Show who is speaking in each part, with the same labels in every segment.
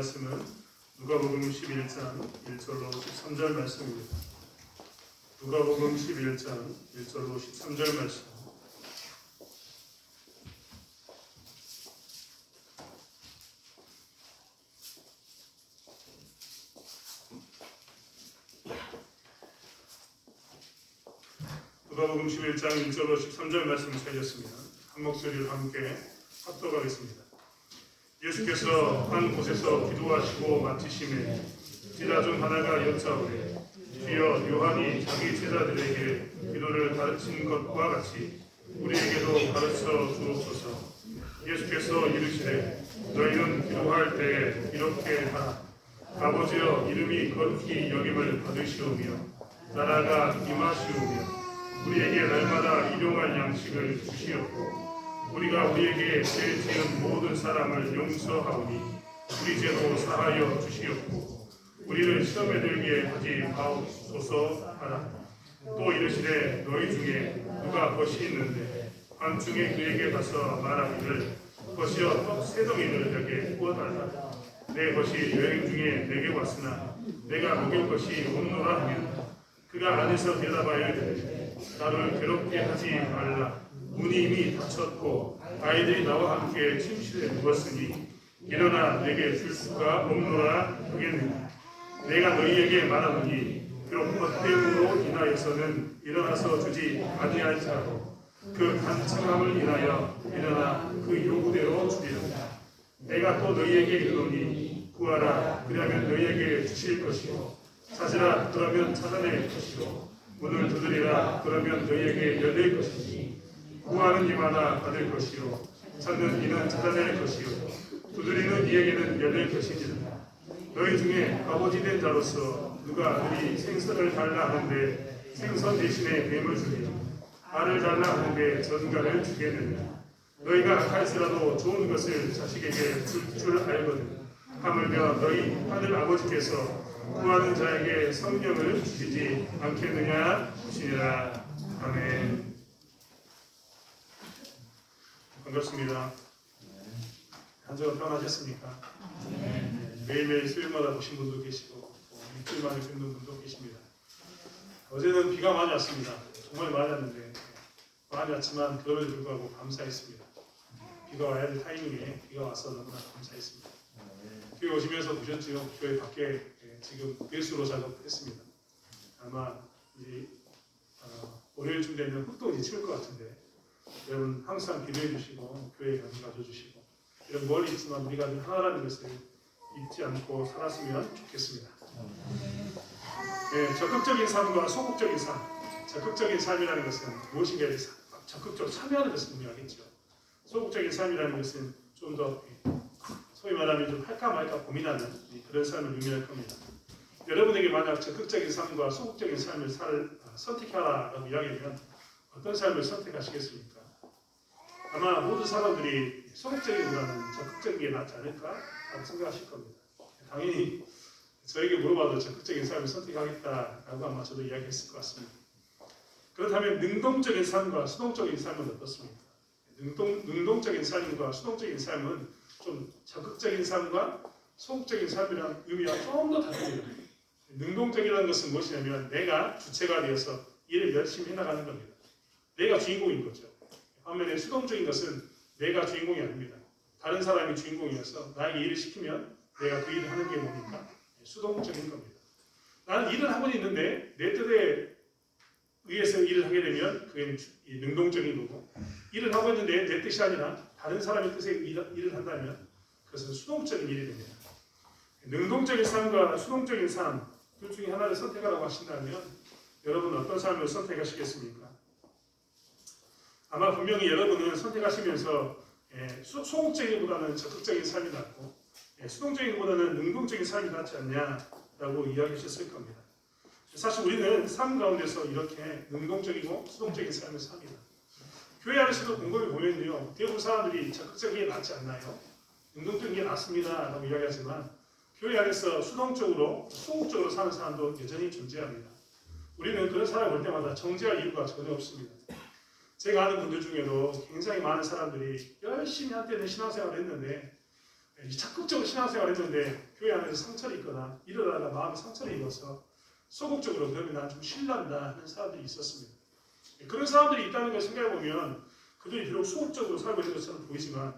Speaker 1: 말씀은 누가복음 11장 1절로 13절 말씀입니다. 누가복음 11장 1절로 13절 말씀. 누가복음 11장 1절로 13절 말씀을 찾았습니다. 한 목소리로 함께 합독하겠습니다. 예수께서 한 곳에서 기도하시고 마치심에 제자 중 하나가 여짜오되 주여 요한이 자기 제자들에게 기도를 가르친 것과 같이 우리에게도 가르쳐 주옵소서. 예수께서 이르시되 너희는 기도할 때에 이렇게 하라. 아버지여 이름이 거룩히 여김을 받으시오며 나라가 임하시오며 우리에게 날마다 일용할 양식을 주시옵고 우리가 우리에게 죄 지은 모든 사람을 용서하오니 우리 죄도 사하여 주시옵고 우리를 시험에 들게 하지 마옵소서 하라. 또 이르시되 너희 중에 누가 벗이 있는데 밤중에 그에게 가서 말하기를 벗이여 새 덩이를 내게 구워달라. 내 벗이 여행 중에 내게 왔으나 내가 먹일 것이 없노라 하면 그가 안에서 대답하여 이르되 나를 괴롭게 하지 말라. 문이 이미 닫혔고 아이들이 나와 함께 침실에 누웠으니 일어나 내게 줄 수가 없노라 하겠느냐. 내가 너희에게 말하노니 비록 헛되음으로 인하여서는 일어나서 주지 아니할지라도 그 간청함을 인하여 일어나 그 요구대로 주리라. 내가 또 너희에게 이르노니 구하라 그러면 너희에게 주실 것이요 찾으라 그러면 찾아낼 것이요 문을 두드리라 그러면 너희에게 열릴 것이니 구하는 이마다 받을 것이요 찾는 이는 찾아낼 것이요 두드리는 이에게는 열릴 것이니라. 너희 중에 아버지 된 자로서 누가 아들이 생선을 달라 하는데 생선 대신에 뱀을 주리요 알을 달라 하는데 전갈을 주겠느냐. 너희가 할지라도 좋은 것을 자식에게 줄 알거든 하물며 너희 하늘 아버지께서 구하는 자에게 성령을 주시지 않겠느냐 하시니라. 아멘. 반갑습니다. 한 주간 평안하셨습니까? 매일매일 수요일마다 오신 분도 계시고 일주일 만에 뵙는 분도 계십니다. 어제는 비가 많이 왔습니다. 정말 많이 왔는데 많이 왔지만 그럼에도 불구하고 감사했습니다. 비가 와야 될 타이밍에 비가 와서 너무나 감사했습니다. 교회 오시면서 보셨지요? 교회 밖에 지금 배수로 작업했습니다. 아마 이제 월요일쯤 되면 흙도 이제 치울 것 같은데 여러분 항상 기도해 주시고 교회에 가져 주시고 이런 멀리 있지만 우리가 늘 하나라는 것을 잊지 않고 살았으면 좋겠습니다. 네, 적극적인 삶과 소극적인 삶. 적극적인 삶이라는 것은 무엇인가에 적극적으로 참여하는 것을 의미하겠죠. 소극적인 삶이라는 것은 좀 더 소위 말하면 좀 할까 말까 고민하는 그런 삶을 의미할 겁니다. 여러분에게 만약 적극적인 삶과 소극적인 삶을 선택하라고 이야기하면 어떤 삶을 선택하시겠습니까? 아마 모든 사람들이 소극적이보다는 적극적인 게 낫지 않을까 생각하실 겁니다. 당연히 저에게 물어봐도 적극적인 삶을 선택하겠다라고 아마 저도 이야기했을 것 같습니다. 그렇다면 능동적인 삶과 수동적인 삶은 어떻습니까? 능동적인 삶과 수동적인 삶은 좀 적극적인 삶과 소극적인 삶이라는 의미와 좀 더 다릅니다. 능동적이라는 것은 무엇이냐면 내가 주체가 되어서 일을 열심히 해나가는 겁니다. 내가 주인공인 거죠. 반면에 수동적인 것은 내가 주인공이 아닙니다. 다른 사람이 주인공이어서 나에게 일을 시키면 내가 그 일을 하는 게 뭡니까? 수동적인 겁니다. 나는 일을 하고 있는데 내 뜻에 의해서 일을 하게 되면 그게 능동적인 거고 일을 하고 있는데 내 뜻이 아니라 다른 사람의 뜻에 일을 한다면 그것은 수동적인 일이 됩니다. 능동적인 삶과 수동적인 삶 둘 중에 하나를 선택하라고 하신다면 여러분은 어떤 삶을 선택하시겠습니까? 아마 분명히 여러분은 선택하시면서 소극적이보다는 적극적인 삶이 낫고 수동적이보다는 능동적인 삶이 낫지 않냐라고 이야기하셨을 겁니다. 사실 우리는 삶 가운데서 이렇게 능동적이고 수동적인 삶을 삽니다. 교회 안에서도 곰곰이 보면요 대부분 사람들이 적극적인 게 낫지 않나요? 능동적인 게 낫습니다 라고 이야기하지만 교회 안에서 수동적으로 소극적으로 사는 사람도 여전히 존재합니다. 우리는 그런 사람을 볼 때마다 정죄할 이유가 전혀 없습니다. 제가 아는 분들 중에도 굉장히 많은 사람들이 열심히 한때는 신앙생활을 했는데 적극적으로 신앙생활을 했는데 교회 안에서 상처를 입거나 이러다가 마음에 상처를 입어서 소극적으로 그러면 난 좀 신난다 하는 사람들이 있었습니다. 그런 사람들이 있다는 걸 생각해보면 그들이 비록 소극적으로 살고 있는 것처럼 보이지만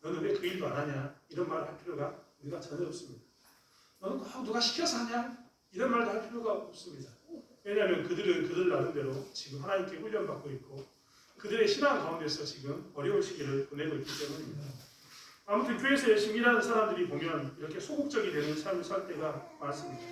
Speaker 1: 너는 왜 그 일도 안 하냐? 이런 말을 할 필요가 우리가 전혀 없습니다. 너는 꼭 누가 시켜서 하냐? 이런 말도 할 필요가 없습니다. 왜냐하면 그들은 그들 나름대로 지금 하나님께 훈련받고 있고 그들의 신앙 가운데서 지금 어려운 시기를 보내고 있기 때문입니다. 아무튼 교회에서 열심히 일하는 사람들이 보면 이렇게 소극적이 되는 삶을 살 때가 많습니다.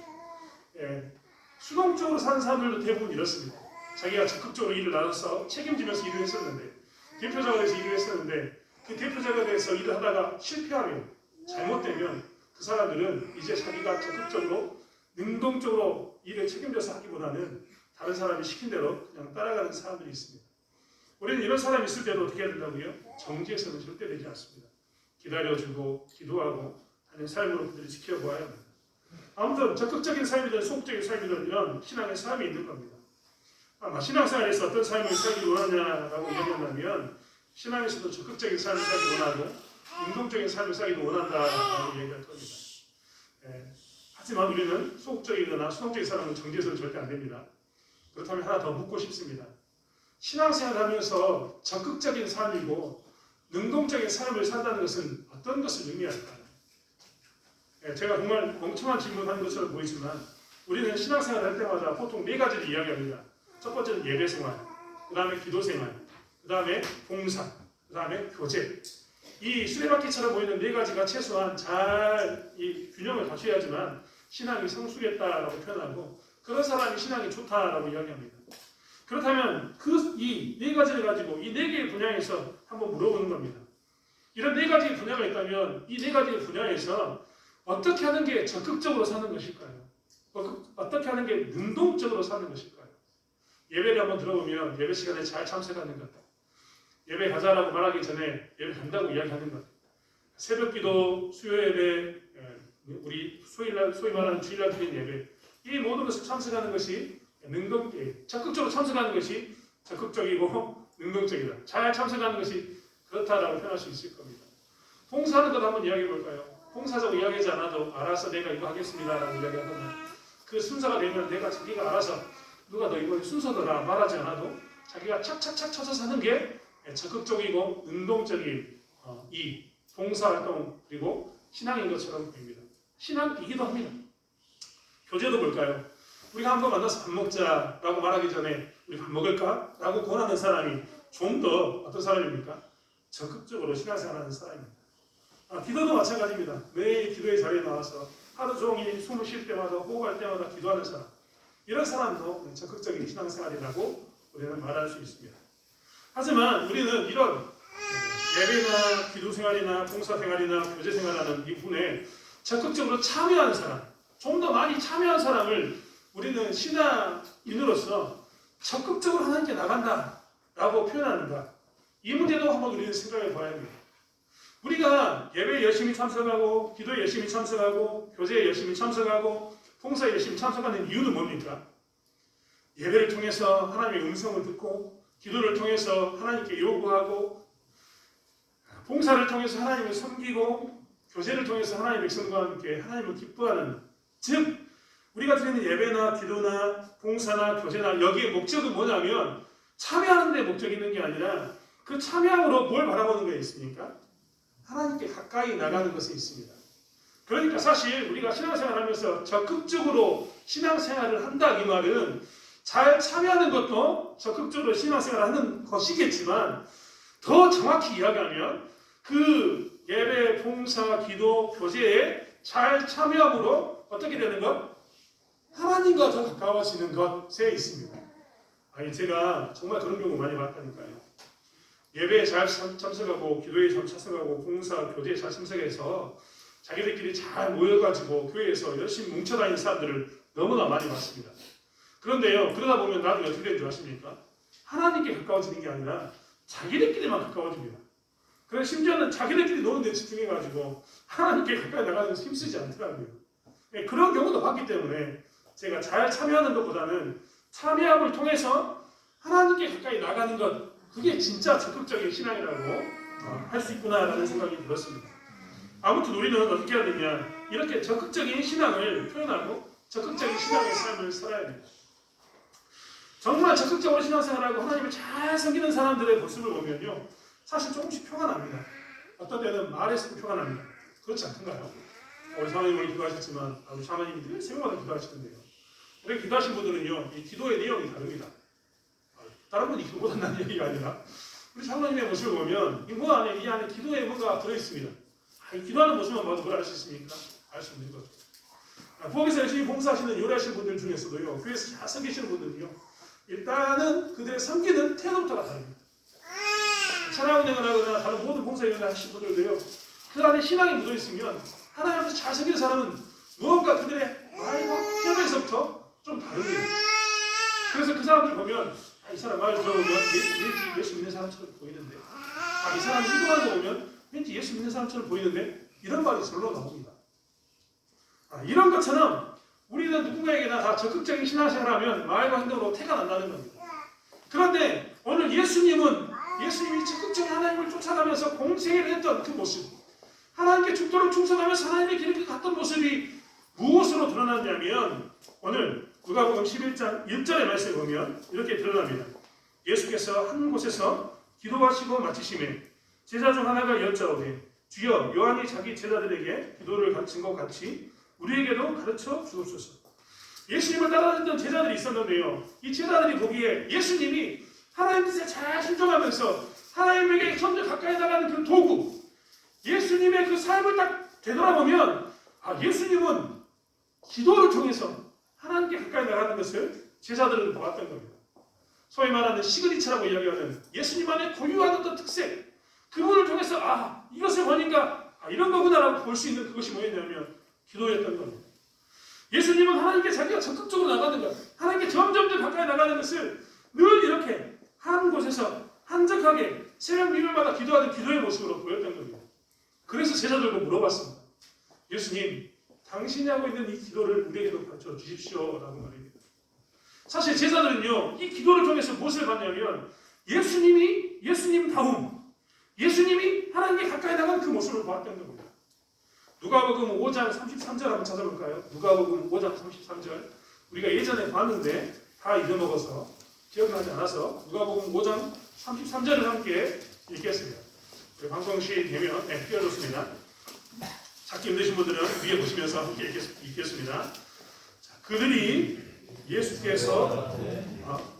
Speaker 1: 수동적으로 사는 사람들도 대부분 이렇습니다. 자기가 적극적으로 일을 나눠서 책임지면서 일을 했었는데 대표자가 돼서 일을 했었는데 그 대표자가 돼서 일을 하다가 실패하면 잘못되면 그 사람들은 이제 자기가 적극적으로 능동적으로 일을 책임져서 하기보다는 다른 사람이 시킨 대로 그냥 따라가는 사람들이 있습니다. 우리는 이런 사람이 있을 때도 어떻게 해야 된다고요? 정지해서는 절대 되지 않습니다. 기다려주고 기도하고 하는 삶으로 그들을 지켜보아야 합니다. 아무튼 적극적인 삶이든 소극적인 삶이든 이런 신앙의 삶이 있는 겁니다. 아마 신앙생활에서 어떤 삶을 살기 원하냐라고 얘기한다면 신앙에서도 적극적인 삶을 살기 원하고 능동적인 삶을 살기도 원한다라고 얘기할 겁니다. 하지만 우리는 소극적이거나 수동적인 삶은 정지해서는 절대 안 됩니다. 그렇다면 하나 더 묻고 싶습니다. 신앙생활을 하면서 적극적인 삶이고 능동적인 삶을 산다는 것은 어떤 것을 의미할까요? 제가 정말 멍청한 질문하는 것처럼 보이지만 우리는 신앙생활을 할 때마다 보통 네 가지를 이야기합니다. 첫 번째는 예배생활, 그 다음에 기도생활, 그 다음에 봉사, 그 다음에 교제. 이 수레바퀴처럼 보이는 네 가지가 최소한 잘 이 균형을 갖춰야지만 신앙이 성숙했다라고 표현하고 그런 사람이 신앙이 좋다라고 이야기합니다. 그렇다면 그 이 네 가지를 가지고 이 네 개의 분야에서 한번 물어보는 겁니다. 이런 네 가지 분야가 있다면 이 네 가지 분야에서 어떻게 하는 게 적극적으로 사는 것일까요? 어떻게 하는 게 능동적으로 사는 것일까요? 예배를 한번 들어보면 예배 시간에 잘 참석하는 것, 예배 가자라고 말하기 전에 예배 간다고 이야기하는 것, 새벽기도, 수요예배, 우리 소위 말하는 주일날 드리는 예배, 이 모든 것을 참석하는 것이 적극적으로 참석하는 것이 적극적이고 능동적이다. 잘 참석하는 것이 그렇다라고 표현할 수 있을 겁니다. 봉사하는 것 한번 이야기해 볼까요? 봉사적으로 이야기하지 않아도 알아서 내가 이거 하겠습니다라고 이야기하면 그 순서가 되면 자기가 알아서 누가 너 이거 순서더라 말하지 않아도 자기가 착착착 쳐서 하는 게 적극적이고 능동적인 이 봉사활동 그리고 신앙인 것처럼 보입니다. 신앙이기도 합니다. 교제도 볼까요? 우리가 한번 만나서 밥 먹자라고 말하기 전에 우리 밥 먹을까? 라고 권하는 사람이 좀 더 어떤 사람입니까? 적극적으로 신앙생활하는 사람입니다. 기도도 마찬가지입니다. 매일 기도의 자리에 나와서 하루 종일 숨을 쉴 때마다 호흡할 때마다 기도하는 사람, 이런 사람도 적극적인 신앙생활이라고 우리는 말할 수 있습니다. 하지만 우리는 이런 예배나 기도생활이나 봉사생활이나 교제생활하는 이 분에 적극적으로 참여하는 사람, 좀 더 많이 참여한 사람을 우리는 신앙인으로서 적극적으로 하나님께 나간다라고 표현하는가? 이 문제도 한번 우리는 생각해 봐야 합니다. 우리가 예배에 열심히 참석하고 기도에 열심히 참석하고 교제에 열심히 참석하고 봉사에 열심히 참석하는 이유는 뭡니까? 예배를 통해서 하나님의 음성을 듣고 기도를 통해서 하나님께 요구하고 봉사를 통해서 하나님을 섬기고 교제를 통해서 하나님의 백성과 함께 하나님을 기뻐하는, 즉 우리가 드리는 예배나 기도나 봉사나 교제나 여기에 목적은 뭐냐면 참여하는 데 목적이 있는 게 아니라 그 참여함으로 뭘 바라보는 게 있습니까? 하나님께 가까이 나가는 것이 있습니다. 그러니까 사실 우리가 신앙생활을 하면서 적극적으로 신앙생활을 한다 이 말은 잘 참여하는 것도 적극적으로 신앙생활을 하는 것이겠지만 더 정확히 이야기하면 그 예배, 봉사, 기도, 교제에 잘 참여함으로 어떻게 되는 것? 하나님과 더 가까워지는 것에 있습니다. 제가 정말 그런 경우 많이 봤다니까요. 예배에 잘 참석하고 기도에 잘 참석하고 봉사, 교제에 잘 참석해서 자기들끼리 잘 모여가지고 교회에서 열심히 뭉쳐다니는 사람들을 너무나 많이 봤습니다. 그런데요, 그러다 보면 나중에 어떻게 되는 줄 아십니까? 하나님께 가까워지는 게 아니라 자기들끼리만 가까워집니다. 그래서 심지어는 자기들끼리 노는 데 집중해가지고 하나님께 가까이 나가는 데 힘쓰지 않더라고요. 그런 경우도 봤기 때문에 제가 잘 참여하는 것보다는 참여함을 통해서 하나님께 가까이 나가는 것, 그게 진짜 적극적인 신앙이라고 할 수 있구나라는 생각이 들었습니다. 아무튼 우리는 어떻게 해야 되냐? 이렇게 적극적인 신앙을 표현하고 적극적인 신앙의 삶을 살아야 됩니다. 정말 적극적으로 신앙생활하고 하나님을 잘 섬기는 사람들의 모습을 보면요, 사실 조금씩 표가 납니다. 어떤 때는 말에서 표가 납니다. 그렇지 않던가요? 우리 사모님이 기도하셨지만 우리 사모님이 늘 새벽마다 기도하시던데요. 이렇게 기도하신 분들은요, 이 기도의 내용이 다릅니다. 다른 분이 기도 못한다는 얘기가 아니라 우리 사모님의 모습을 보면 이 안에 기도에 뭔가 들어있습니다. 이 기도하는 모습만 봐도 뭘 알 수 있습니까? 알 수 있는 거죠. 부엌에서 열심히 봉사하시는 요리하시는 분들 중에서도요, 교회에서 잘 섬기시는 분들은요, 일단은 그들의 섬기는 태도부터가 다릅니다. 찬양 운행을 하거나 다른 모든 봉사 일을 하시는 분들도요, 그 안에 신앙이 묻어 있으면 하나님 앞에서 잘 섬기는 사람은 무언가 그들의 말과 태도에서부터 좀 다릅니다. 그래서 그 사람들 보면 이 사람 말 들어보면 왠지 예수 믿는 사람처럼 보이는데, 이 사람 행동하는 거 보면 왠지 예수 믿는 사람처럼 보이는데, 이런 말이 절로 나옵니다. 이런 것처럼 우리는 누군가에게나 다 적극적인 신앙생활하면 말과 행동으로 태가 난다는 겁니다. 그런데 오늘 예수님이 적극적으로 하나님을 쫓아가면서 공생애를 했던 그 모습, 하나님께 죽도록 충성하면서 하나님의 길을 갔던 모습이 무엇으로 드러났냐면, 오늘 누가복음 11장 1절의 말씀을 보면 이렇게 드러납니다. 예수께서 한 곳에서 기도하시고 마치심에 제자 중 하나가 여짜오되, 주여, 요한이 자기 제자들에게 기도를 가르친 것 같이 우리에게도 가르쳐 주옵소서. 예수님을 따라다녔던 제자들이 있었는데요, 이 제자들이 보기에 예수님이 하나님 뜻에 잘 순종하면서 하나님에게 점점 가까이 나가는 그 도구, 예수님의 그 삶을 딱 되돌아보면 예수님은 기도를 통해서 하나님께 가까이 나가는 것을 제자들은 보았던 겁니다. 소위 말하는 시그니처라고 이야기하는 예수님 안에 고유한 어떤 특색, 그분을 통해서 이것을 보니까 이런 거구나라고 볼 수 있는 그것이 뭐였냐면 기도였던 겁니다. 예수님은 하나님께 자기가 적극적으로 나가는 것, 하나님께 점점 더 가까이 나가는 것을 늘 이렇게 한 곳에서 한적하게 새벽 미명마다 기도하는 기도의 모습으로 보였던 겁니다. 그래서 제자들도 물어봤습니다. 예수님, 당신이 하고 있는 이 기도를 우리에게도 가르쳐 주십시오 라고 말입니다. 사실 제자들은요, 이 기도를 통해서 무엇을 봤냐면 예수님다움, 예수님이 하나님께 가까이 나가는 그 모습을 보았던 겁니다. 누가복음 5장 33절 한번 찾아볼까요? 누가복음 5장 33절. 우리가 예전에 봤는데 다 잊어먹어서 기억나지 않아서 누가복음 5장 33절을 함께 읽겠습니다. 방송시 되면 띄워줬습니다. 찾기 힘드신 분들은 위에 보시면서 함께 읽겠습니다. 자, 예수께서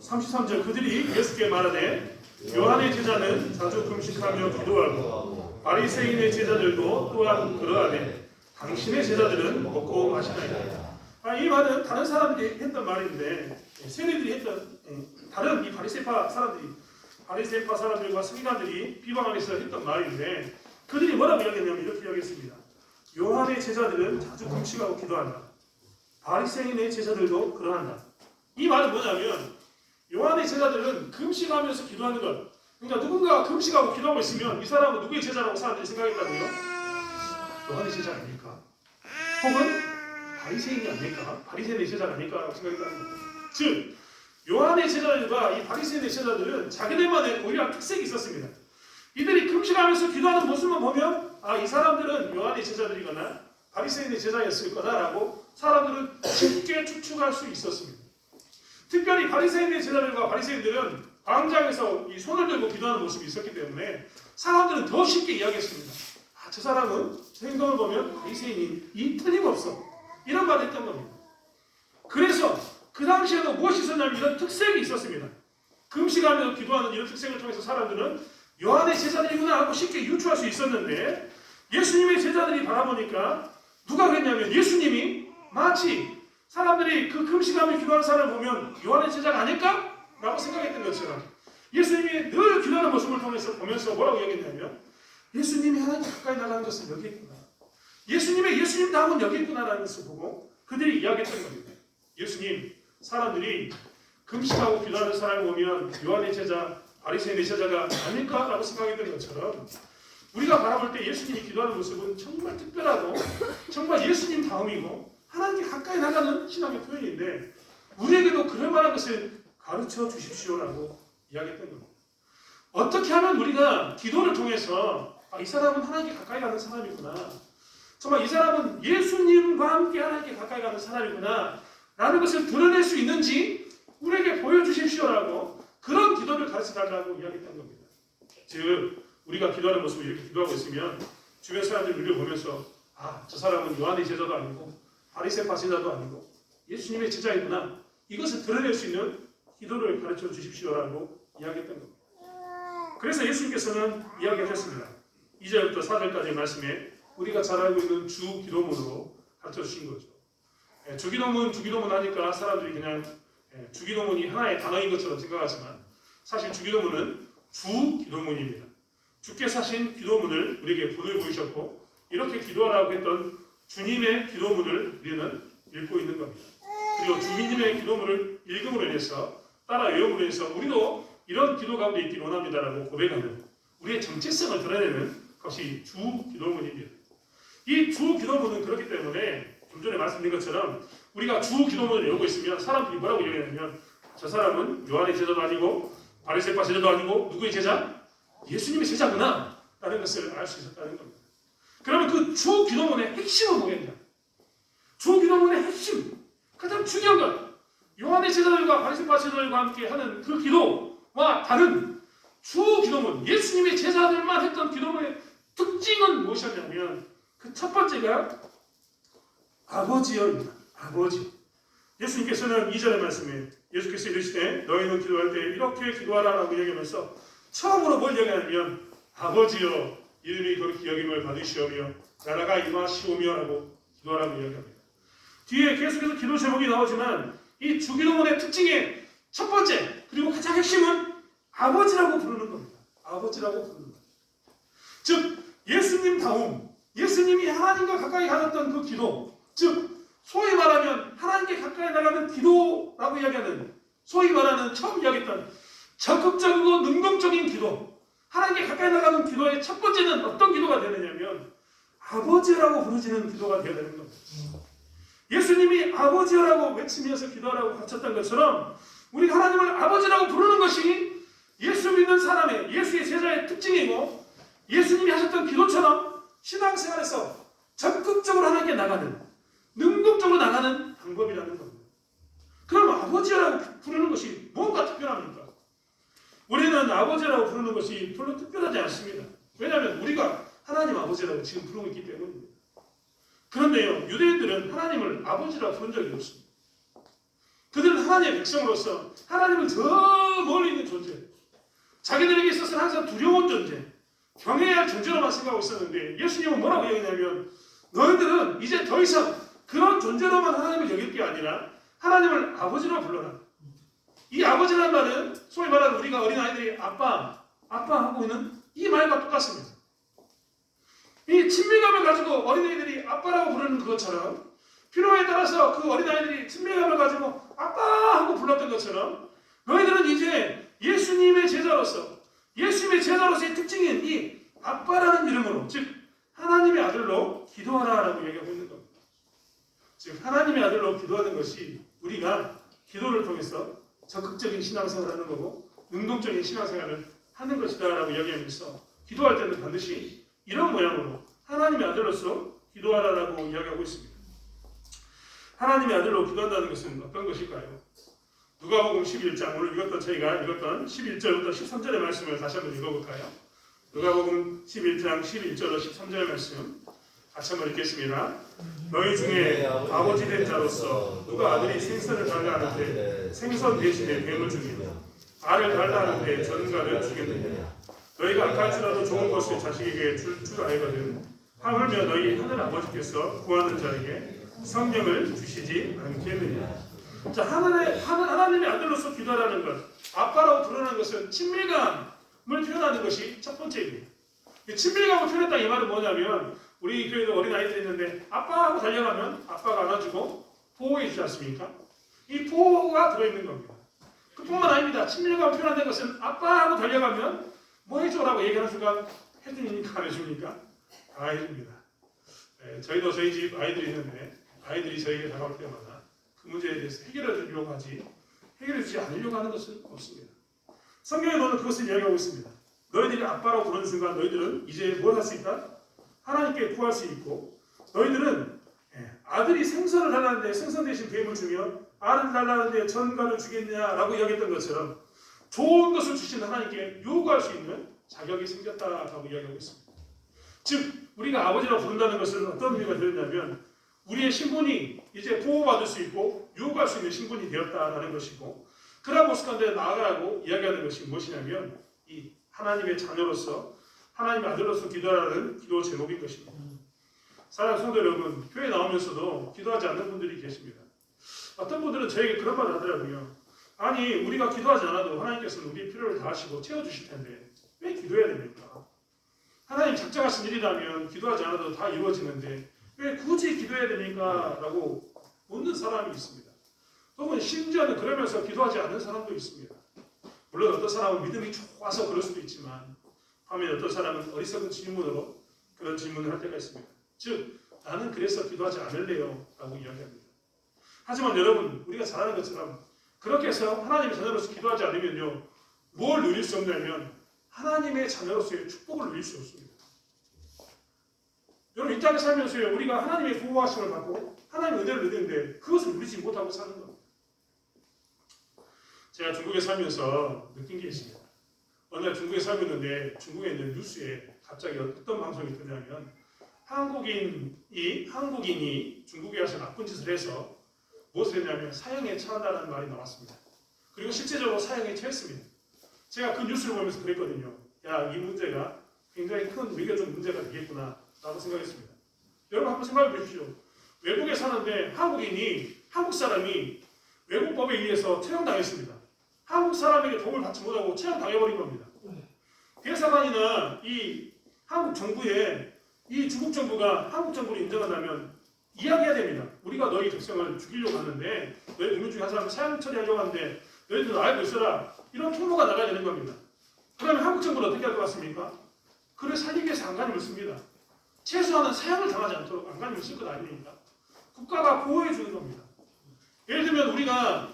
Speaker 1: 33절, 그들이 예수께 말하되, 요한의 제자는 자주 금식하며 기도하고 바리새인의 제자들도 또한 그러하되 당신의 제자들은 먹고 마시나이다. 이 말은 다른 사람들이 했던 말인데, 세리들이 했던 다른 이 바리새파 사람들과 서기관들이 비방하면서 했던 말인데, 그들이 뭐라고 이야기했냐면 이렇게 이야기했습니다. 요한의 제자들은 자주 금식하고 기도한다. 바리새인의 제자들도 그러한다. 이 말은 뭐냐면 요한의 제자들은 금식하면서 기도하는 것. 그러니까 누군가 금식하고 기도하고 있으면 이 사람은 누구의 제자라고 사람들이 생각했다고요? 요한의 제자 아닐까? 혹은 바리새인이 아닐까? 바리새인의 제자가 아닐까라고 생각했다는 겁니다. 즉, 요한의 제자들과 이 바리새인의 제자들은 자기들만의 고유한 특색이 있었습니다. 이들이 금식하면서 기도하는 모습만 보면 이 사람들은 요한의 제자들이거나 바리새인의 제자였을 거다라고 사람들은 쉽게 추측할 수 있었습니다. 특별히 바리새인의 제자들과 바리새인들은 광장에서 이 손을 들고 기도하는 모습이 있었기 때문에 사람들은 더 쉽게 이야기했습니다. 저 사람은 저 행동을 보면 바리새인이 틀림없어, 이런 말을 했던 겁니다. 그래서 그 당시에도 무엇이 있었냐면 이런 특색이 있었습니다. 금식하면서 기도하는 이런 특색을 통해서 사람들은 요한의 제자들이구나 하고 쉽게 유추할 수 있었는데, 예수님의 제자들이 바라보니까 누가 그랬냐면 예수님이 마치 사람들이 그 금식하며 기도하는 사람을 보면 요한의 제자가 아닐까? 라고 생각했던 것처럼 예수님이 늘 기도하는 모습을 보면서 뭐라고 얘기했냐면 예수님이 하나님께 가까이 나가는 것은 여기 있구나, 예수님다움은 여기 있구나라는 것을 보고 그들이 이야기했던 겁니다. 예수님, 사람들이 금식하고 기도하는 사람을 보면 요한의 제자, 바리새인의 제자가 아닐까라고 생각했던 것처럼 우리가 바라볼 때 예수님이 기도하는 모습은 정말 특별하고 정말 예수님 다움이고 하나님께 가까이 나가는 신앙의 표현인데, 우리에게도 그럴 만한 것을 가르쳐 주십시오라고 이야기했던 겁니다. 어떻게 하면 우리가 기도를 통해서 이 사람은 하나님께 가까이 가는 사람이구나,
Speaker 2: 정말 이 사람은 예수님과 함께 하나님께 가까이 가는 사람이구나 라는 것을 드러낼 수 있는지 우리에게 보여주십시오라고 그런 기도를 가르쳐달라고 이야기했던 겁니다. 즉 우리가 기도하는 모습을 이렇게 기도하고 있으면 주변 사람들이 우리를 보면서 저 사람은 요한의 제자도 아니고 바리새파 제자도 아니고 예수님의 제자이구나, 이것을 드러낼 수 있는 기도를 가르쳐 주십시오라고 이야기했던 겁니다. 그래서 예수님께서는 이야기하셨습니다. 2절부터 4절까지의 말씀에 우리가 잘 알고 있는 주 기도문으로 가르쳐 주신 거죠. 주기도문 하니까 사람들이 그냥 주기도문이 하나의 단어인 것처럼 생각하지만 사실 주기도문은 주기도문입니다. 주께서 하신 기도문을 우리에게 본을 보이셨고 이렇게 기도하라고 했던 주님의 기도문을 우리는 읽고 있는 겁니다. 그리고 주님의 기도문을 읽음으로 인해서 따라 외움으로 인해서 우리도 이런 기도 가운데 있기 원합니다라고 고백하는 우리의 정체성을 드러내는 것이 주기도문입니다. 이 주기도문은 그렇기 때문에 좀 전에 말씀드린 것처럼 우리가 주기도문을 외우고 있으면 사람들이 뭐라고 얘기하냐면 저 사람은 요한의 제자도 아니고 바리새파 제자도 아니고 누구의 제자? 예수님의 제자구나 라는 것을 알 수 있었다는 겁니다. 그러면 그 주기도문의 핵심은 뭐겠냐? 주기도문의 핵심, 가장 중요한 것, 요한의 제자들과 바리새파 제자들과 함께 하는 그 기도와 다른 주기도문, 예수님의 제자들만 했던 기도문의 특징은 무엇이었냐면 그 첫 번째가 아버지여입니다. 아버지. 예수님께서는 2절의 말씀에 예수께서 이르시되 너희는 기도할 때 이렇게 기도하라 라고 얘기하면서 처음으로 뭘 얘기하냐면 아버지여 이름이 거룩히 여김을 받으시오며 나라가 임하시오며 라고 기도하라고 이야기합니다. 뒤에 계속해서 기도 제목이 나오지만 이 주기도문의 특징의 첫 번째 그리고 가장 핵심은 아버지라고 부르는 겁니다. 아버지라고 부르는 겁니다. 즉 예수님다움, 예수님이 하나님과 가까이 가졌던 그 기도, 즉 소위 말하면 하나님께 가까이 나가는 기도라고 이야기하는, 소위 말하는 처음 이야기했던 적극적이고 능동적인 기도, 하나님께 가까이 나가는 기도의 첫 번째는 어떤 기도가 되느냐면 아버지라고 부르짖는 기도가 되어야 되는 겁니다. 예수님이 아버지라고 외치면서 기도하라고 가르쳤던 것처럼 우리가 하나님을 아버지라고 부르는 것이 예수 믿는 사람의, 예수의 제자의 특징이고 예수님이 하셨던 기도처럼 신앙생활에서 적극적으로 하나님께 나가는, 능동적으로 나가는 방법이라는 겁니다. 그럼 아버지라고 부르는 것이 뭔가 특별합니까? 우리는 아버지라고 부르는 것이 별로 특별하지 않습니다. 왜냐하면 우리가 하나님 아버지라고 지금 부르고 있기 때문입니다. 그런데요, 유대인들은 하나님을 아버지라고 부른 적이 없습니다. 그들은 하나님의 백성으로서 하나님은 저 멀리 있는 존재, 자기들에게 있어서는 항상 두려운 존재, 경외해야 할 존재로만 생각하고 있었는데 예수님은 뭐라고 얘기하냐면 너희들은 이제 더 이상 그런 존재로만 하나님을 여길 게 아니라 하나님을 아버지로 불러라. 이 아버지라는 말은 소위 말하는 우리가 어린아이들이 아빠 하고 있는 이 말과 똑같습니다. 이 친밀감을 가지고 어린아이들이 아빠라고 부르는 그것처럼 필요에 따라서 그 어린아이들이 친밀감을 가지고 아빠 하고 불렀던 것처럼 너희들은 이제 예수님의 제자로서, 예수님의 제자로서의 특징인 이 아빠라는 이름으로, 즉 하나님의 아들로 기도하라라고 얘기하고 있는 겁니다. 즉 하나님의 아들로 기도하는 것이 우리가 기도를 통해서 적극적인 신앙생활을 하는 거고 능동적인 신앙생활을 하는 것이다라고 이야기하면서 기도할 때는 반드시 이런 모양으로 하나님의 아들로서 기도하라라고 이야기하고 있습니다. 하나님의 아들로 기도한다는 것은 어떤 것일까요? 누가복음 11장, 오늘 저희가 읽었던 11절부터 13절의 말씀을 다시 한번 읽어볼까요? 누가복음 11장 11절로 13절의 말씀 같이 한번 읽겠습니다. 너희 중에 아버지 된 자로서 누가 아들이 생선을 달라 하는데 생선 대신에 뱀을 주며 알을 달라 하는데 전갈을 주겠느냐? 너희가 악할지라도 좋은 것을 자식에게 줄 알거든 하물며 너희 하늘 아버지께서 구하는 자에게 성령을 주시지 않겠느냐? 자, 하나님의 아들로서 기도하라는 것, 아빠라고 부르는 것은 친밀감을 표현하는 것이 첫 번째입니다. 친밀감을 표현했다 이 말은 뭐냐면 우리 교회도 어린아이들이 있는데 아빠하고 달려가면 아빠가 안아주고 보호해 주지 않습니까? 이 보호가 들어있는 겁니다. 그뿐만 아닙니다. 친밀감을 표현하는 것은 아빠하고 달려가면 뭐 해줘라고 얘기하는 순간 해주니까 안 해줍니까? 다 해줍니다. 저희도 저희 집 아이들이 있는데 아이들이 저에게 다가올 때마다 그 문제에 대해서 해결해 주려고 하지 해결해 주지 않으려고 하는 것은 없습니다. 성경에는 그것을 이야기하고 있습니다. 너희들이 아빠라고 부르는 순간 너희들은 이제 뭘 할 수 있다? 하나님께 구할 수 있고 너희들은 아들이 생선을 달라는데 생선 대신 뱀을 주며 알을 달라는데 전갈을 주겠냐라고 이야기했던 것처럼 좋은 것을 주신 하나님께 요구할 수 있는 자격이 생겼다라고 이야기하고 있습니다. 즉 우리가 아버지라고 부른다는 것은 어떤 의미가 되었냐면 우리의 신분이 이제 보호받을 수 있고 요구할 수 있는 신분이 되었다라는 것이고 그러한 모습 가운데 나아가라고 이야기하는 것이 무엇이냐면 이 하나님의 자녀로서 하나님의 아들로서 기도하라는 기도 제목인 것입니다. 사랑하는 성도 여러분, 교회 나오면서도 기도하지 않는 분들이 계십니다. 어떤 분들은 저에게 그런 말을 하더라고요. 아니 우리가 기도하지 않아도 하나님께서는 우리의 필요를 다하시고 채워주실 텐데 왜 기도해야 됩니까? 하나님 작정하신 일이라면 기도하지 않아도 다 이루어지는데 왜 굳이 기도해야 됩니까? 라고 묻는 사람이 있습니다. 혹은 심지어는 그러면서 기도하지 않는 사람도 있습니다. 물론 어떤 사람은 믿음이 좋아서 그럴 수도 있지만 반면에 어떤 사람은 어리석은 질문으로 그런 질문을 할 때가 있습니다. 즉 나는 그래서 기도하지 않을래요 라고 이야기합니다. 하지만 여러분 우리가 잘 아는 것처럼 그렇게 해서 하나님의 자녀로서 기도하지 않으면요 뭘 누릴 수 없냐면 하나님의 자녀로서의 축복을 누릴 수 없습니다. 여러분 이 땅에 살면서요 우리가 하나님의 보호하심을 받고 하나님의 은혜를 누리는데 그것을 누리지 못하고 사는 겁니다. 제가 중국에 살면서 느낀 게 있습니다. 어느 날 중국에 살고 있는데 중국에 있는 뉴스에 갑자기 어떤 방송이 뜨냐면 한국인이 중국에 와서 나쁜 짓을 해서 무엇을 했냐면 사형에 처한다는 말이 나왔습니다. 그리고 실제적으로 사형에 처했습니다. 제가 그 뉴스를 보면서 그랬거든요. 야, 이 문제가 굉장히 큰 외교적 문제가 되겠구나 라고 생각했습니다. 여러분 한번 생각해 보십시오. 외국에 사는데 한국 사람이 외국법에 의해서 처형당했습니다. 한국 사람에게 도움을 받지 못하고 처형당해버린 겁니다. 대사관이나 이 한국 정부에 이 중국 정부가 한국 정부를 인정한다면 이야기해야 됩니다. 우리가 너희 백성을 죽이려고 하는데 너희 국민 중에 한 사람을 사형 처리하려고 하는데 너희들 알고 있어라. 이런 통보가 나가야 되는 겁니다. 그러면 한국 정부는 어떻게 할 것 같습니까? 그를 살리기 위해서 안간힘을 씁니다. 최소한은 사형을 당하지 않도록 안간힘을 쓸 것 아닙니까? 국가가 보호해 주는 겁니다. 예를 들면 우리가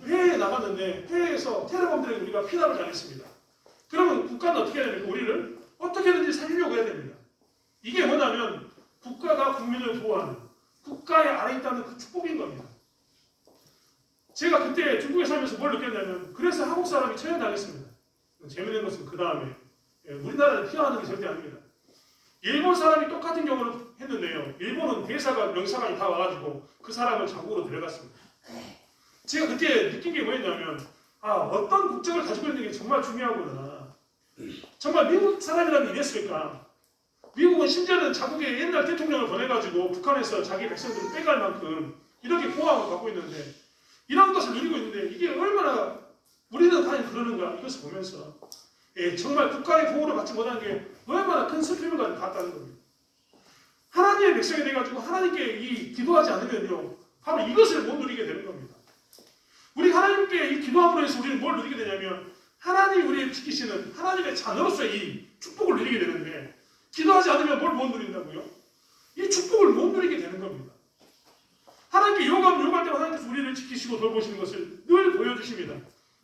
Speaker 2: 해외에 나갔는데 해외에서 테러범들에게 우리가 피납을 당했습니다. 그러면 국가는 어떻게 해야 됩니까? 우리를 어떻게든지 살리려고 해야 됩니다. 이게 뭐냐면 국가가 국민을 보호하는 국가의 아래 있다는 그 축복인 겁니다. 제가 그때 중국에 살면서 뭘 느꼈냐면 그래서 한국 사람이 처형당했습니다. 재미있는 것은 그 다음에 우리나라를 피하는 게 절대 아닙니다. 일본 사람이 똑같은 경우를 했는데요. 일본은 대사관, 명사관이 다 와가지고 그 사람을 자국으로 데려갔습니다. 제가 그때 느낀 게 뭐였냐면 어떤 국적을 가지고 있는 게 정말 중요하구나. 정말 미국 사람이라면 이랬을까? 미국은 심지어는 자국의 옛날 대통령을 보내가지고 북한에서 자기 백성들을 빼갈 만큼 이렇게 보호함을 받고 있는데 이런 것을 누리고 있는데 이게 얼마나 우리는 과연 그러는가 이것을 보면서 정말 국가의 보호를 받지 못하는 게 얼마나 큰 슬픔을 가지고 갔다는 겁니다. 하나님의 백성이 돼가지고 하나님께 기도하지 않으면요 바로 이것을 못 누리게 되는 겁니다. 우리 하나님께 이 기도함으로 해서 우리는 뭘 누리게 되냐면 하나님이 우리를 지키시는 하나님의 자녀로서의 이 축복을 누리게 되는데 기도하지 않으면 뭘 못 누린다고요? 이 축복을 못 누리게 되는 겁니다. 하나님께 요구할 때마다 하나님께서 우리를 지키시고 돌보시는 것을 늘 보여주십니다.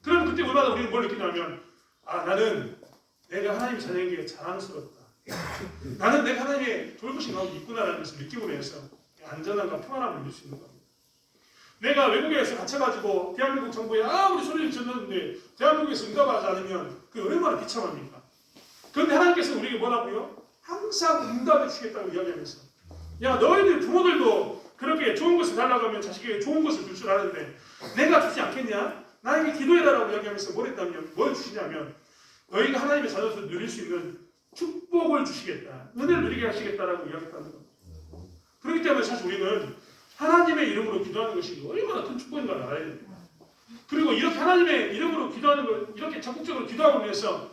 Speaker 2: 그럼 그때 얼마나 우리는 뭘 느끼냐면 나는 내가 하나님의 자녀인 게 자랑스럽다. 나는 내가 하나님의 돌보신 가운데 있구나라는 것을 느끼고 해서 안전함과 평안함을 누릴 수 있는 겁니다. 내가 외국에서 갇혀가지고 대한민국 정부에 아무리 소리를 질렀는데 대한민국에서 응답하지 않으면 그게 얼마나 비참합니까? 그런데 하나님께서 우리에게 뭐라고요? 항상 응답해 주시겠다고 이야기하면서 야 너희들 부모들도 그렇게 좋은 것을 달라고 하면 자식에게 좋은 것을 줄 줄 아는데 내가 주지 않겠냐? 나에게 기도해달라고 이야기하면서 뭘 했다면 뭘 주시냐면 너희가 하나님의 자녀로서 누릴 수 있는 축복을 주시겠다. 은혜를 누리게 하시겠다라고 이야기했다는 겁니다. 그렇기 때문에 사실 우리는 하나님의 이름으로 기도하는 것이 얼마나 큰 축복인가를 알아야 됩니다. 그리고 이렇게 하나님의 이름으로 기도하는 것, 이렇게 적극적으로 기도하고 해서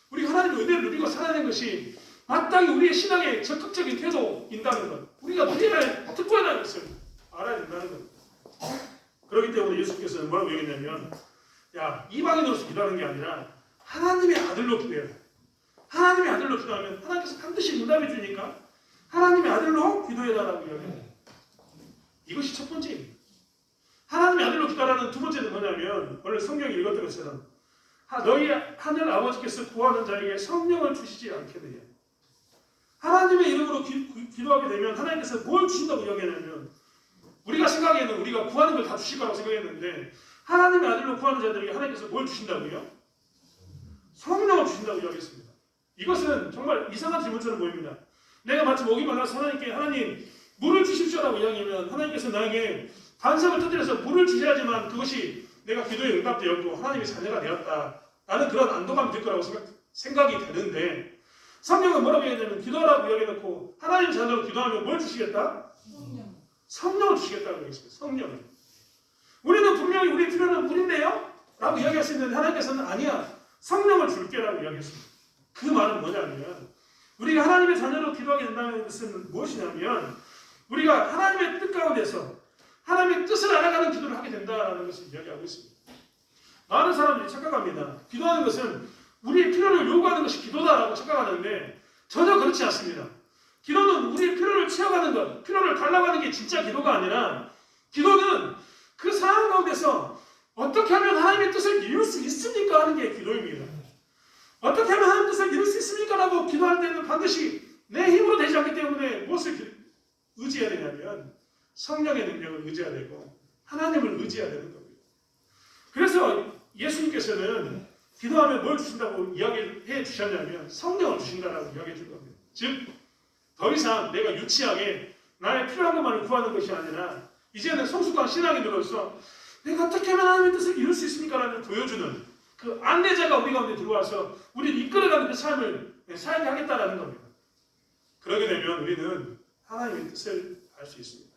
Speaker 2: 우리 하나님의 은혜를 누리고 살아내는 것이 마땅히 우리의 신앙의 적극적인 태도인다는 것, 우리가 누리는 특권이라는 것을 알아야 된다는 것. 그렇기 때문에 예수께서는 뭐라고 얘기했냐면 이방인으로서 기도하는 게 아니라 하나님의 아들로 기도해라. 하나님의 아들로 기도하면 하나님께서 반드시 응답해 주니까 하나님의 아들로 기도해라라고 이야기합니다. 이것이 첫 번째입니다. 하나님의 아들로 기도하라는 두 번째는 뭐냐면 오늘 성경에 읽었던 것처럼 너희 하늘 아버지께서 구하는 자에게 성령을 주시지 않겠느냐. 하나님의 이름으로 기도하게 되면 하나님께서 뭘 주신다고 이야기하냐면 우리가 생각에는 우리가 구하는 걸 다 주실 거라고 생각했는데 하나님의 아들로 구하는 자들에게 하나님께서 뭘 주신다고요? 성령을 주신다고 이야기했습니다. 이것은 정말 이상한 질문처럼 보입니다. 내가 마치 목이 말라서 하나님께 하나님 물을 주십시오라고 이야기하면 하나님께서 나에게 반석을 터뜨려서 물을 주셔야지만 그것이 내가 기도에 응답되었고 하나님의 자녀가 되었다. 라는 그런 안도감이 들 거라고 생각이 되는데 성령은 뭐라고 얘기하냐면 기도하라고 이야기해놓고 하나님 자녀로 기도하면 뭘 주시겠다? 성령을 주시겠다고 얘기했습니다. 성령을. 우리는 분명히 우리의 필요는 물인데요? 라고 이야기할 수 있는데 하나님께서는 아니야. 성령을 줄게 라고 이야기했습니다. 그 말은 뭐냐면 우리가 하나님의 자녀로 기도하게 된다는 것은 무엇이냐면 우리가 하나님의 뜻 가운데서 하나님의 뜻을 알아가는 기도를 하게 된다는 것을 이야기하고 있습니다. 많은 사람들이 착각합니다. 기도하는 것은 우리의 필요를 요구하는 것이 기도다라고 착각하는데 전혀 그렇지 않습니다. 기도는 우리의 필요를 채워가는 것, 필요를 달라고 하는 게 진짜 기도가 아니라 기도는 그 상황 가운데서 어떻게 하면 하나님의 뜻을 이룰 수 있습니까? 하는 게 기도입니다. 어떻게 하면 하나님의 뜻을 이룰 수 있습니까? 라고 기도할 때는 반드시 내 힘으로 되지 않기 때문에 무엇을 의지해야 되냐면 성령의 능력을 의지해야 되고 하나님을 의지해야 되는 겁니다. 그래서 예수님께서는 기도하면 뭘 주신다고 이야기해 주셨냐면 성령을 주신다라고 이야기해 준 겁니다. 즉 더 이상 내가 유치하게 나의 필요한 것만을 구하는 것이 아니라 이제는 성숙한 신앙인으로서 내가 어떻게 하면 하나님의 뜻을 이룰 수 있습니까? 라는 보여주는 그 안내자가 우리 가운데 들어와서 우리를 이끌어가는 그 삶을 살게 하겠다라는 겁니다. 그러게 되면 우리는 하나님의 뜻을 알 수 있습니다.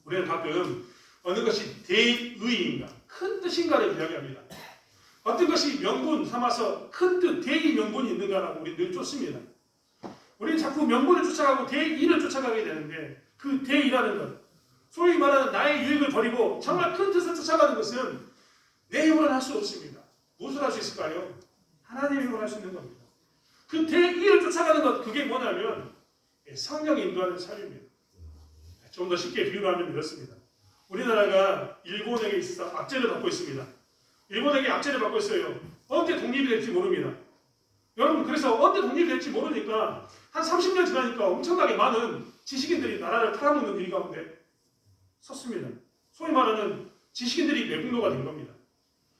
Speaker 2: 우리는 가끔 어느 것이 대의인가 큰 뜻인가를 이야기합니다. 어떤 것이 명분 삼아서 큰 뜻, 대의 명분이 있는가라고 우리 늘 쫓습니다. 우리는 자꾸 명분을 쫓아가고 대의를 쫓아가게 되는데 그 대의라는 것, 소위 말하는 나의 유익을 버리고 정말 큰 뜻을 쫓아가는 것은 내 힘으로는 할 수 없습니다. 무엇을 할 수 있을까요? 하나님의 힘으로 할 수 있는 겁니다. 그 대의를 쫓아가는 것, 그게 뭐냐면 성령이 인도하는 삶입니다. 좀 더 쉽게 비유를 하면 이렇습니다. 우리나라가 일본에게 있어서 압제를 받고 있습니다. 일본에게 압제를 받고 있어요. 언제 독립이 될지 모릅니다. 여러분 그래서 언제 독립이 될지 모르니까 한 30년 지나니까 엄청나게 많은 지식인들이 나라를 팔아먹는 일 가운데 섰습니다. 소위 말하는 지식인들이 매국노가 된 겁니다.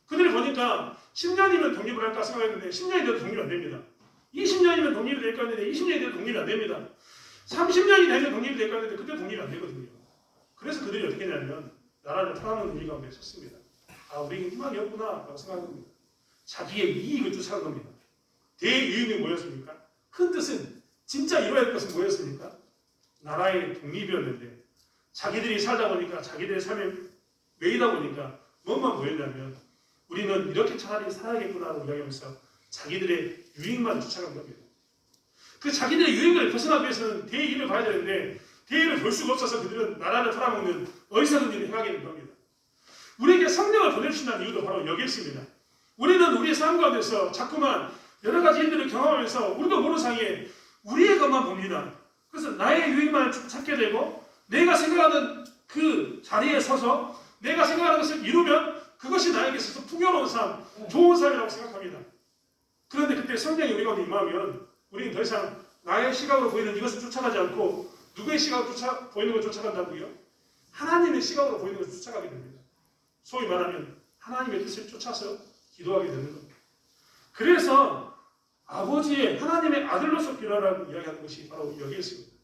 Speaker 2: 그들이 보니까 10년이면 독립을 할까 생각했는데 10년이 돼도 독립이 안 됩니다. 20년이면 독립이 될까 했는데 20년이 돼도 독립이 안 됩니다. 30년이 되면 독립이 될까 했는데 그때 독립이 안 되거든요. 그래서 그들이 어떻게 했냐면 나라를 팔아먹는 일 가운데 섰습니다. 아, 우리에게 희망이 없구나 라고 생각합니다. 자기의 이익을 쫓아간 겁니다. 대유익이 뭐였습니까? 큰 뜻은 진짜 이뤄야 할 것은 뭐였습니까? 나라의 독립이었는데 자기들이 살다 보니까 자기들의 삶에 매이다 보니까 뭐만 보였냐면 우리는 이렇게 차라리 살아야겠구나라고 이야기하면서 자기들의 유익만 쫓아간 겁니다. 그 자기들의 유익을 벗어나기 위해서는 대의를 봐야 되는데 대의를 볼 수가 없어서 그들은 나라를 팔아먹는 어리석은 일을 행하게 된 겁니다. 우리에게 성령을 보내주신다는 이유도 바로 여기 있습니다. 우리는 우리의 삶 가운데서 자꾸만 여러 가지 일들을 경험하면서 우리도 모르는 사이에 우리의 것만 봅니다. 그래서 나의 유익만 찾게 되고 내가 생각하는 그 자리에 서서 내가 생각하는 것을 이루면 그것이 나에게 있어서 풍요로운 삶, 좋은 삶이라고 생각합니다. 그런데 그때 성령이 우리 가운데 임하면 우리는 더 이상 나의 시각으로 보이는 이것을 쫓아가지 않고 누구의 시각으로 보이는 걸 쫓아간다고요? 하나님의 시각으로 보이는 것을 쫓아가게 됩니다. 소위 말하면 하나님의 뜻을 쫓아서 기도하게 되는 겁니다. 그래서 아버지의 하나님의 아들로서 기도하라고 이야기하는 것이 바로 여기에 있습니다.